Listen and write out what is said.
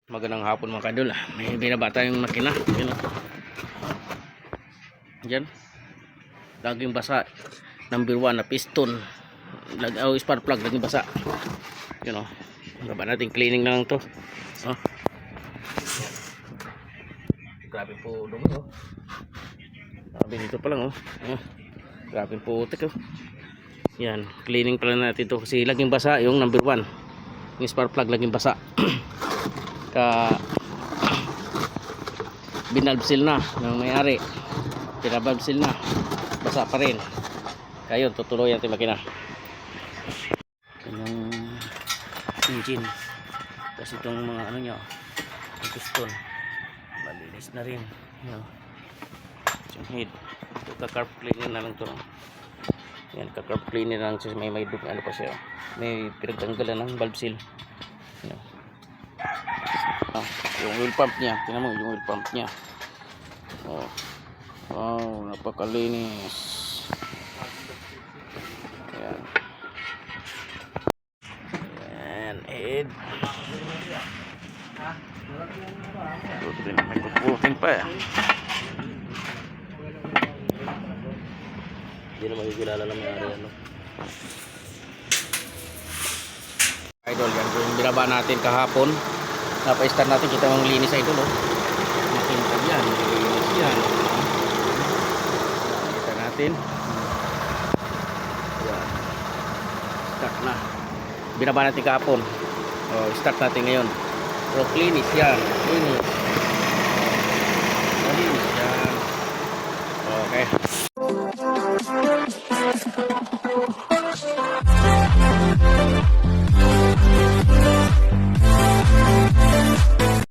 Magandang hapon mga kadol. May binaba tayong makina. Yun, dyan. Laging basa. Number 1 na piston. Spark plug. Laging basa. Yun o. Baba natin. Cleaning na lang to. Oh. Grabe po dumi o. Grabe dito pa lang o. Oh. Grabe po utik o. Yan. Cleaning pala natin to. Kasi laging basa yung number 1. Yung spark plug laging basa. Binalbsil na ng may-ari, pinabalbsil na, basa pa rin. Kaya yun, tutuloy natin makina. Itong engine, tapos itong mga ano nya, piston, malinis na rin. Yung head, ito ka-carb cleaner na lang to. Yan, ka-carb cleaner na lang. May ano pa siya, may pinagtanggalan ng valve seal. Yung oil pump niya, tingnan mo yung oil pump niya. Oh. Wow, napakalinis. Ayan. Ayan, head. May puputin pa eh. Hindi na makikilala lang may ari ano. Idol, yan yung binaba natin kahapon. Napa-start natin, kita mong linis idol oh. Makintab yan, linis yan. Kita natin. Yan. Start na. Binaba natin kahapon. Oh, start natin ngayon. So linis yan, linis. Linis yan. Okay.